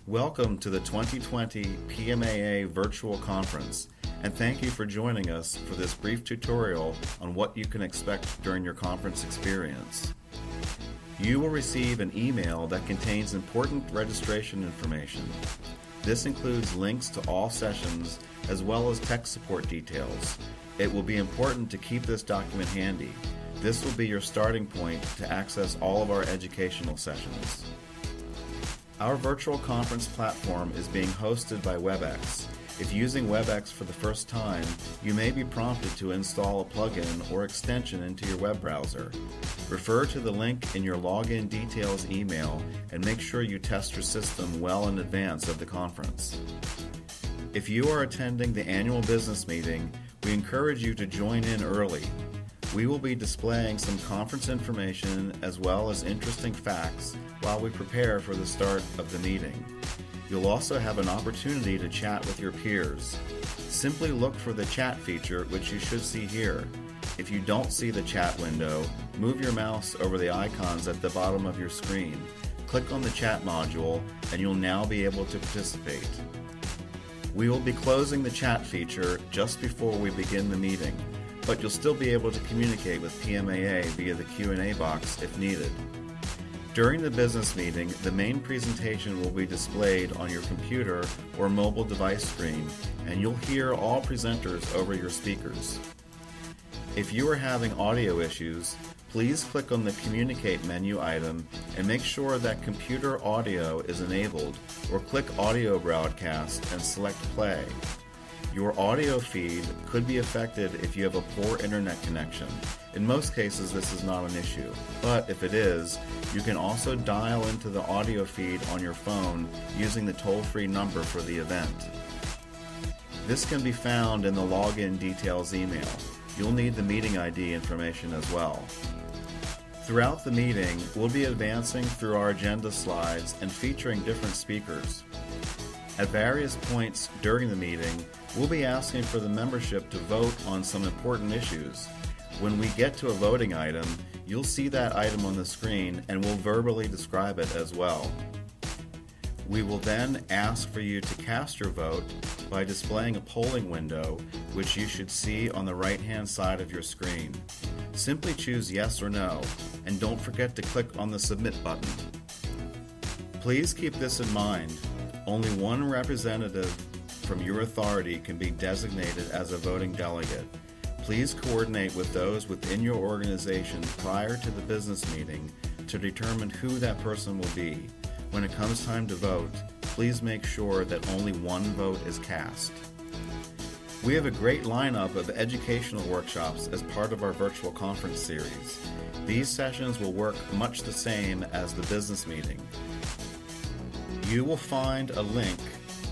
Welcome to the 2020 PMAA Virtual Conference, and thank you for joining us for this brief tutorial on what you can expect during your conference experience. You will receive an email that contains important registration information. This includes links to all sessions as well as tech support details. It will be important to keep this document handy. This will be your starting point to access all of our educational sessions. Our virtual conference platform is being hosted by WebEx. If using WebEx for the first time, you may be prompted to install a plugin or extension into your web browser. Refer to the link in your login details email and make sure you test your system well in advance of the conference. If you are attending the annual business meeting, we encourage you to join in early. We will be displaying some conference information as well as interesting facts while we prepare for the start of the meeting. You'll also have an opportunity to chat with your peers. Simply look for the chat feature, which you should see here. If you don't see the chat window, move your mouse over the icons at the bottom of your screen. Click on the chat module and you'll now be able to participate. We will be closing the chat feature just before we begin the meeting, but you'll still be able to communicate with PMAA via the Q&A box if needed. During the business meeting, the main presentation will be displayed on your computer or mobile device screen, and you'll hear all presenters over your speakers. If you are having audio issues, please click on the Communicate menu item and make sure that computer audio is enabled, or click Audio Broadcast and select Play. Your audio feed could be affected if you have a poor internet connection. In most cases, this is not an issue, but if it is, you can also dial into the audio feed on your phone using the toll-free number for the event. This can be found in the login details email. You'll need the meeting ID information as well. Throughout the meeting, we'll be advancing through our agenda slides and featuring different speakers. At various points during the meeting, we'll be asking for the membership to vote on some important issues. When we get to a voting item, you'll see that item on the screen and we'll verbally describe it as well. We will then ask for you to cast your vote by displaying a polling window, which you should see on the right-hand side of your screen. Simply choose yes or no, and don't forget to click on the Submit button. Please keep this in mind. Only one representative from your authority can be designated as a voting delegate. Please coordinate with those within your organization prior to the business meeting to determine who that person will be. When it comes time to vote, please make sure that only one vote is cast. We have a great lineup of educational workshops as part of our virtual conference series. These sessions will work much the same as the business meeting. You will find a link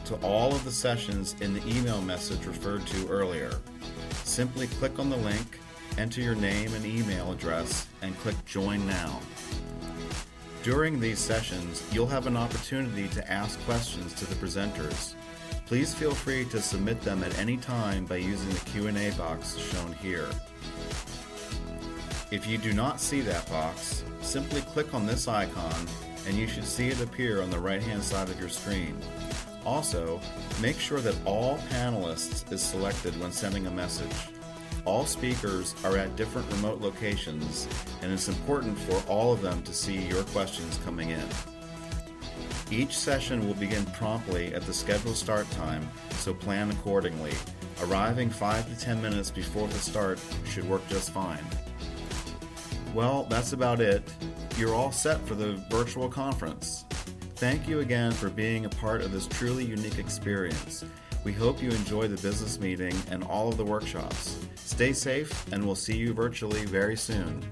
to all of the sessions in the email message referred to earlier. Simply click on the link, enter your name and email address, and click Join Now. During these sessions, you'll have an opportunity to ask questions to the presenters. Please feel free to submit them at any time by using the Q&A box shown here. If you do not see that box, simply click on this icon and you should see it appear on the right-hand side of your screen. Also, make sure that all panelists is selected when sending a message. All speakers are at different remote locations, and it's important for all of them to see your questions coming in. Each session will begin promptly at the scheduled start time, so plan accordingly. Arriving 5 to 10 minutes before the start should work just fine. Well, that's about it. You're all set for the virtual conference. Thank you again for being a part of this truly unique experience. We hope you enjoy the business meeting and all of the workshops. Stay safe, and we'll see you virtually very soon.